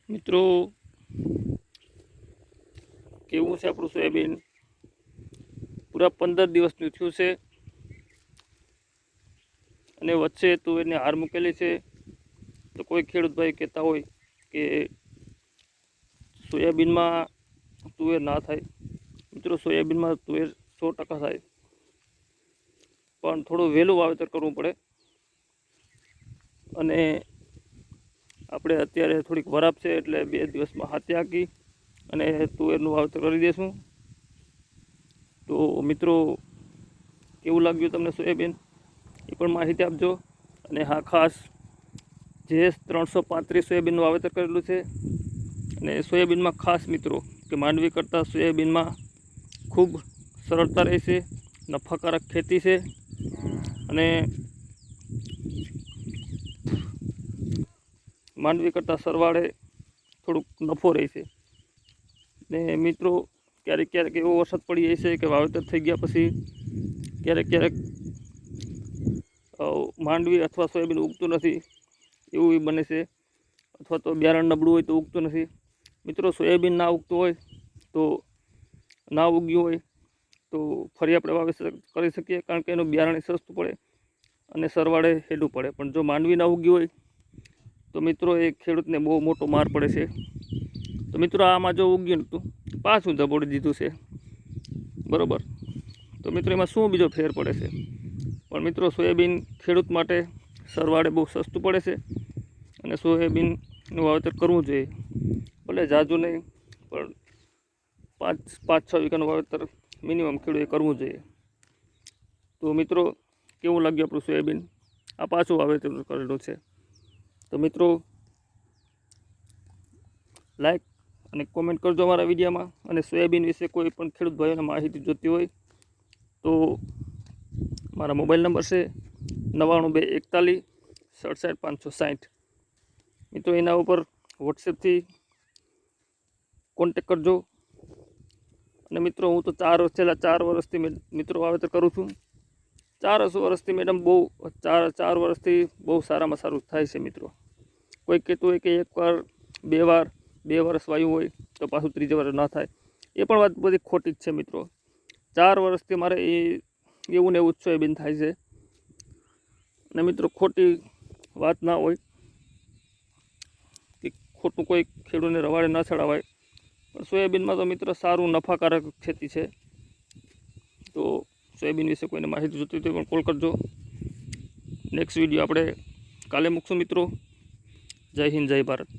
મિત્રો કેવું છે આપણું સોયાબીન પૂરા 15 દિવસનું થયું છે અને વચ્ચે તુવેરને હાર મૂકેલી છે. તો કોઈ ખેડૂત ભાઈ કહેતા હોય કે સોયાબીનમાં તુવેર ના થાય. મિત્રો સોયાબીનમાં તુવેર 100% થાય, પણ થોડું વહેલું વાવેતર કરવું પડે. અને આપણે અત્યારે થોડીક વરાપ છે એટલે 2 દિવસમાં હાથે હાકી અને તુવેરનું વાવેતર કરી દઈશું. તો મિત્રો કેવું લાગ્યું તમને સોયાબીન એ પણ માહિતી આપજો. અને હા, ખાસ JS 335 સોયાબીનનું વાવેતર કરેલું છે. અને સોયાબીનમાં ખાસ મિત્રો કે માંડવી કરતાં સોયાબીનમાં ખૂબ સરળતા રહેશે, નફાકારક ખેતી છે અને માંડવી કરતાં સરવાળે થોડુંક નફો રહેશે. ને મિત્રો ક્યારેક ક્યારેક એવો વરસાદ પડી જાય છે કે વાવેતર થઈ ગયા પછી ક્યારેક માંડવી અથવા સોયાબીન ઉગતું નથી એવું બને છે, અથવા તો બિયારણ નબળું હોય તો ઉગતું નથી. મિત્રો સોયાબીન ના ઉગતું હોય તો ના ઉગ્યું હોય તો ફરી આપણે વાવેતર કરી શકીએ, કારણ કે એનું બિયારણ સસ્તું પડે અને સરવાળે હેડું પડે. પણ જો માંડવી ના ઉગ્યું હોય તો મિત્રો એ ખેડૂતને બહુ મોટો માર પડે છે. તો મિત્રો આમાં જો ઉગ્યું નહોતું, પાછું ધબોડી દીધું છે, બરાબર. તો મિત્રો એમાં શું બીજો ફેર પડે છે? પણ મિત્રો સોયાબીન ખેડૂત માટે સરવાળે બહુ સસ્તું પડે છે અને સોયાબીનનું વાવેતર કરવું જોઈએ. ભલે ઝાઝું નહીં, પણ 5-6 વીઘાનું વાવેતર મિનિમમ ખેડૂતે કરવું જોઈએ. તો મિત્રો કેવું લાગ્યું આપણું સોયાબીન? આ પાછું વાવેતર કરેલું છે. તો મિત્રો લાઈક અને કોમેન્ટ કરજો અમારા વિડીયોમાં. અને સોયાબીન વિશે કોઈ પણ ખેડૂત ભાઈઓને માહિતી જોતી હોય તો મારા મોબાઈલ નંબર છે 9921416560. મિત્રો એના ઉપર વોટ્સએપથી કોન્ટેક કરજો. અને મિત્રો હું તો છેલ્લા 4 વર્ષથી મિત્રો વાવેતર કરું છું. 4 વર્ષથી મેડમ બહુ 4 વર્ષથી બહુ સારામાં સારું થાય છે. મિત્રો કોઈ કહેતું હોય કે 1 વાર 2 વાર 2 વર્ષ વાયું હોય તો પાછું 3જી વાર ના થાય, એ પણ વાત બધી ખોટી જ છે. મિત્રો 4 વર્ષથી મારે એવું ને એવું સોયાબીન થાય છે. અને મિત્રો ખોટી વાત ના હોય કે ખોટું કોઈ ખેડૂતને રવાડે ના ચડાવાય. પણ સોયાબીનમાં તો મિત્રો સારું નફાકારક ખેતી છે. તો સોયાબીન વિશે કોઈને માહિતી જોતી હોય તો પણ કોલ કરજો. નેક્સ્ટ વિડીયો આપણે કાલે મૂકશું મિત્રો. જય હિન્દ, જય ભારત.